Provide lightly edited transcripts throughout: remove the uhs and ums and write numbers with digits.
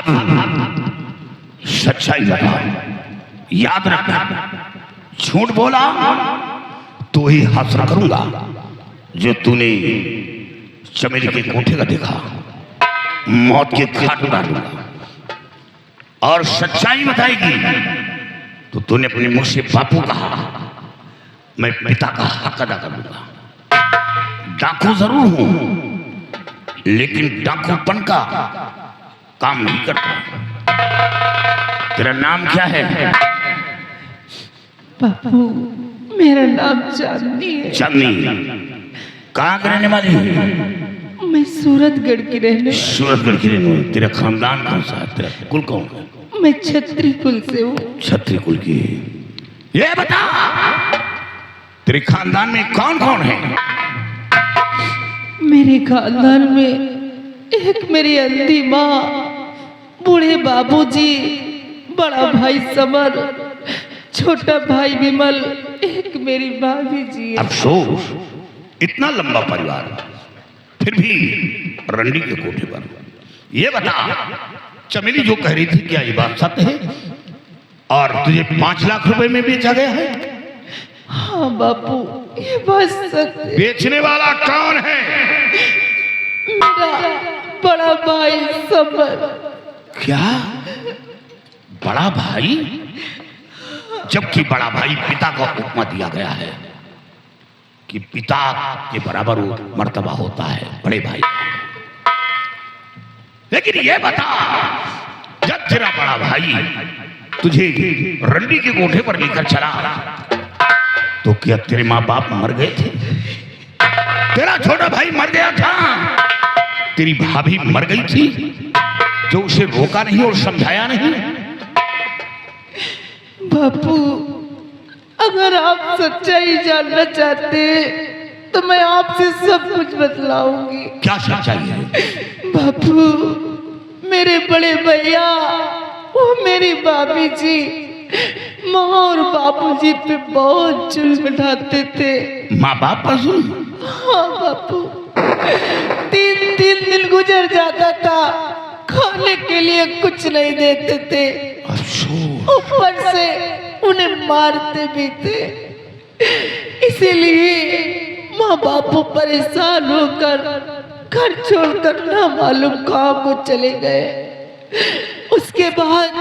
अब सच्चाई बता, याद रखना, झूठ बोला तो ही हासिल करूंगा जो तूने चमेली के कोठे का देखा, मौत के घाट डालूंगा। और सच्चाई बताएगी तो तूने अपने मुख से बापू कहा, मैं पिता का हक अदा करूंगा। डाकू जरूर हूं, लेकिन डाकूपन का काम नहीं करता। तेरा नाम क्या है? बापू, मेरा नाम चांदनी है। चांदनी, कहाँ की रहने वाली है? मैं सूरतगढ़ की रहने। सूरतगढ़ की रहने वाली। तेरा खानदान कौन सा है? तेरा कुल कौन है? मैं छत्री कुल से हूँ। छत्री कुल की। ये बता, तेरे खानदान में कौन कौन है? मेरे खानदान में एक मेरी अंधी माँ, बूढ़े बाबूजी, बड़ा भाई समर, छोटा भाई विमल, एक मेरी भाभी जी है। अफसोस, इतना लंबा परिवार, फिर भी रंडी के कोठे पर। ये बता, चमेली जो कह रही थी, क्या ये बात सत्य है? और तुझे 5 लाख रुपए में बेचा गया है? हाँ बापू, ये बात सत्य है। बेचने वाला कौन है? मेरा बड़ा भाई समर। क्या बड़ा भाई? जबकि बड़ा भाई पिता का उपमा दिया गया है कि पिता के बराबर मर्तबा होता है बड़े भाई। लेकिन यह बता, जब तेरा बड़ा भाई तुझे रंडी के कोठे पर लेकर चला तो क्या तेरे माँ बाप मर गए थे? तेरा छोटा भाई मर गया था? तेरी भाभी मर गई थी जो उसे रोका नहीं और समझाया नहीं? बापू, अगर आप सच्चाई जानना चाहते तो मैं आपसे सब कुछ बतलाऊंगी। क्या सच्चाई है? बापू, मेरे बड़े भैया, वो मेरी भाभी जी माँ और बापूजी पे बहुत जुल्म ढाते थे। माँ बाप पर जुल्म? हाँ बापू, 3 दिन गुजर जाता था, खाने के लिए कुछ नहीं देते थे, ऊपर से उन्हें मारते भी थे। इसीलिए माँ बापू परेशान होकर घर छोड़कर ना मालूम कहाँ को चले गए। उसके बाद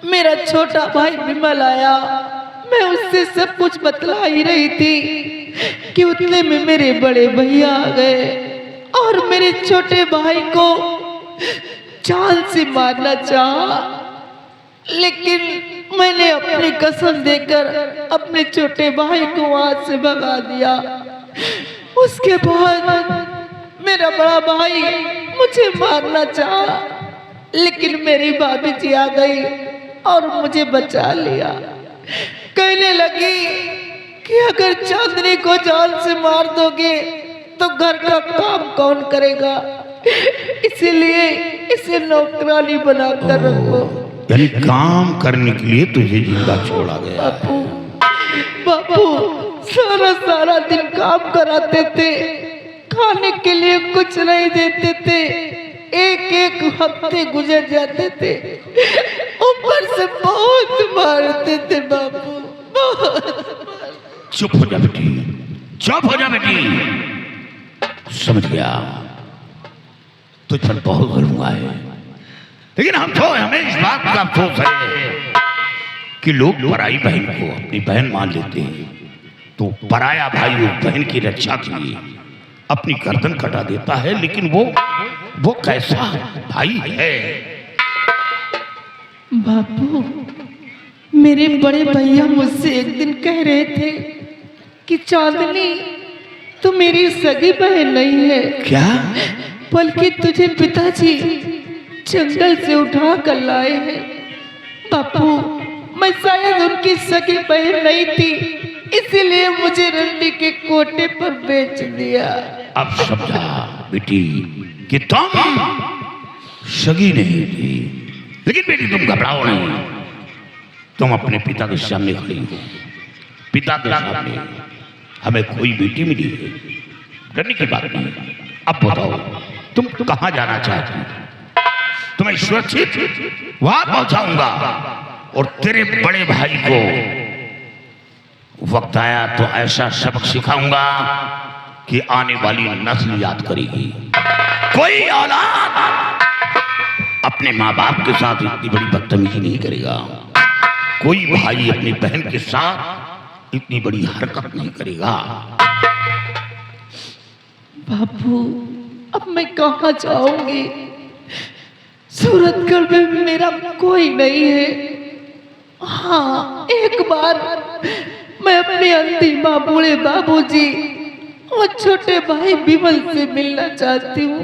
मेरा छोटा भाई विमल आया। मैं उससे सब कुछ बतला ही रही थी कि उतने में मेरे बड़े भैया आ गए और मेरे छोटे भाई को जान से मारना चाहा, लेकिन मैंने अपनी कसम देकर अपने छोटे भाई को वहां से भगा दिया। उसके बाद मेरा बड़ा भाई मुझे मारना चाहा, लेकिन मेरी भाभी जी आ गई और मुझे बचा लिया। कहने लगी कि अगर चांदनी को जान से मार दोगे तो घर का काम कौन करेगा, इसीलिए इसे नौकरानी बनाकर रखो। यानी काम करने के लिए तुझे जिंदा छोड़ा गया। बापू, बापू सारा दिन काम कराते थे, खाने के लिए कुछ नहीं देते थे, एक हफ्ते गुजर जाते थे, ऊपर से बहुत मारते थे बापू, बहुत। चुप हो जा बेटी, चुप हो जा बेटी। समझ गया, तुझ पर बहुत जुल्म हुआ है, लेकिन हमें इस बात का अफसोस है कि लोग पराई बहन को अपनी बहन मान लेते हैं, तो पराया भाई उस बहन की रक्षा के लिए अपनी गर्दन कटा देता है। लेकिन वो कैसा भाई है? बापू, मेरे बड़े भैया मुझसे एक दिन कह रहे थे कि चांदनी तू मेरी सगी बहन नहीं है। क्या? बल्कि तुझे पिताजी जंगल से उठा कर लाए हैं। बापू, मैं शायद उनकी सगी बहन नहीं थी, इसीलिए मुझे रंडी के कोठे पर बेच दिया। अब समझा बेटी कि तुम सगी नहीं थी, लेकिन बेटी तुम घबराओ नहीं, तुम अपने पिता के सामने खड़ी हो। पिता के सामने हमें कोई बेटी मिली है, डरने की बात नहीं। अब बताओ तुम कहाँ जाना चाहती हो? तुम्हें सुरक्षित वहां पहुंचाऊंगा और तेरे बड़े भाई को वक्त आया तो ऐसा सबक सिखाऊंगा कि आने वाली नस्ल याद करेगी। कोई औलाद अपने माँ बाप के साथ इतनी बड़ी बदतमीजी नहीं करेगा। कोई भाई अपनी बहन के साथ इतनी बड़ी हरकत नहीं करेगा। बापू, अब मैं कहाँ जाऊंगी? सूरतगढ़ में मेरा कोई नहीं है। हाँ, एक बार मैं अपने अंतिम माँ बूढ़े बाबूजी और छोटे भाई बिमल से मिलना चाहती हूँ।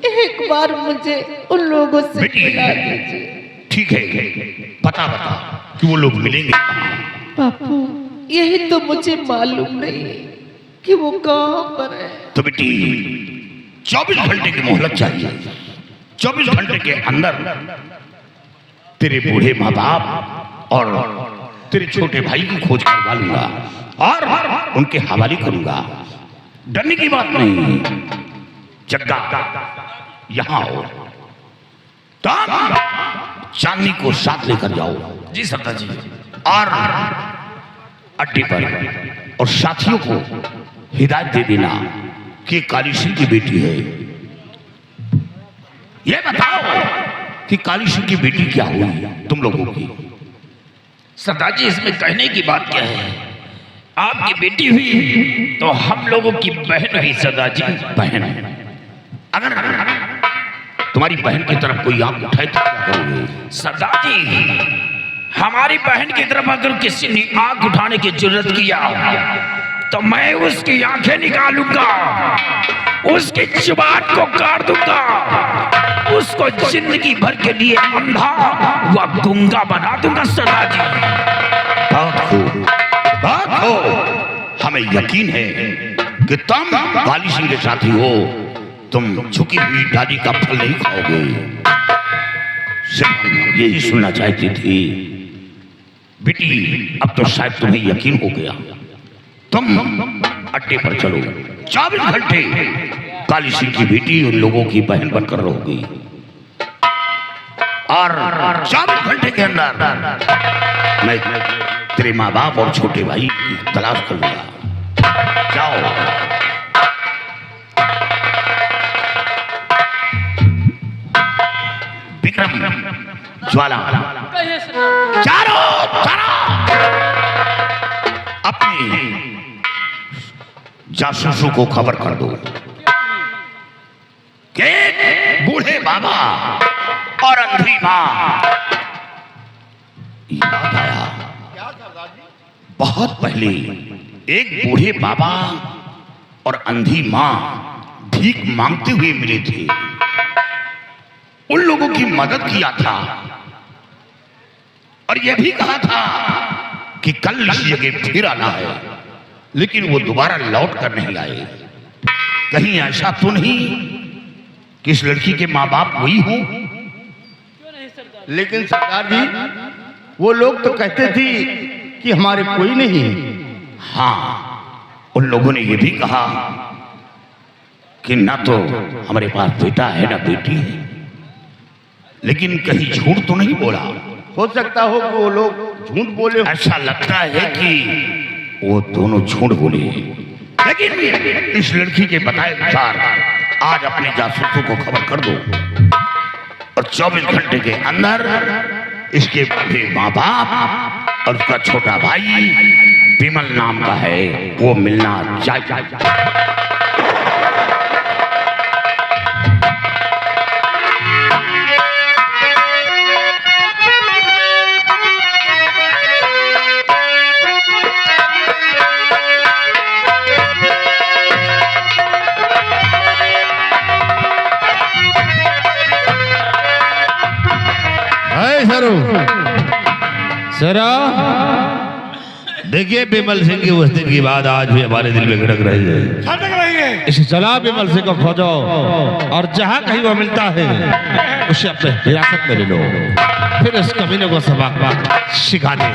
एक बार मुझे उन लोगों से मिला दीजिए। ठीक है, बता कि वो लोग मिलेंगे कहाँ? बापू, यही तो मुझे मालूम नहीं कि वो कहाँ पर है। तो बेटी 24 घंटे की मोहलत चाहिए। 24 घंटे के अंदर तेरे बूढ़े माँ बाप और तेरे छोटे भाई की खोज करवा लूंगा और उनके हवाले करूंगा। डरने की बात नहीं। जग्गा यहां आओ, चांदनी को साथ लेकर जाओ। जी सरदार जी। और अड्डे पर और साथियों को हिदायत दे देना कि काली सिंह की बेटी है। ये बताओ कि काली सिंह की बेटी क्या हुई तुम लोगों की? सरदार जी, इसमें कहने की बात क्या है? आपकी बेटी हुई तो हम लोगों की बहन हुई सरदार जी। बहन? अगर तुम्हारी बहन की तरफ कोई आंख उठाए तो क्या करोगे? सरदार जी, हमारी बहन की तरफ अगर किसी ने आंख उठाने की जरूरत किया तो मैं उसकी आंखें निकालूंगा, उसकी जुबान को काट दूंगा, उसको जिंदगी भर के लिए अंधा व गूंगा बना दूंगा सरदार जी। बात हो, हमें यकीन है कि तुम काली सिंह के साथी हो। तुम झुकी हुई डाली का फल नहीं खाओगे। सिर्फ यही सुनना चाहती थी बेटी। अब तो शायद तुम्हें यकीन हो गया। तुम अड्डे पर चलो। 24 घंटे काली सिंह की बेटी उन लोगों की बहन बनकर रहोगी और 24 घंटे के अंदर मैं तेरे माँ बाप और छोटे भाई की तलाश करूंगा। जाओ। विक्रम, ज्वाला, चारों तरफ अपनी जासूसों को खबर कर दो कि बूढ़े बाबा और अंधी माँ। याद आया, बहुत पहले एक बूढ़े बाबा और अंधी माँ भीख मांगते हुए मिले थे। उन लोगों की मदद किया था और यह भी कहा था कि कल इस जगह फिर आना है, लेकिन वो दोबारा लौट कर नहीं आए। कहीं ऐसा तो नहीं कि इस लड़की के माँ बाप वही हो? लेकिन सरदार जी, वो लोग तो कहते थे कि हमारे कोई नहीं है। हाँ, उन लोगों ने यह भी कहा कि ना तो हमारे पास बेटा है ना बेटी है, लेकिन कहीं झूठ तो नहीं बोला। हो सकता हो कि वो लोग झूठ बोले। ऐसा लगता है कि वो दोनों झूठ बोले, लेकिन इस लड़की के बताए अनुसार आज अपने जासूसों को खबर कर दो और 24 घंटे के अंदर इसके बूढ़े माँ बाप और उसका छोटा भाई विमल नाम का है, वो मिलना चाहिए। सरा, देखिए विमल सिंह की उस दिन की बात आज भी हमारे दिल में खटक रही है। इसे चला विमल सिंह को खोजो और जहां कहीं वो मिलता है उसे अपने हिरासत में ले लो, फिर उस कमीने को सबक सिखा दे।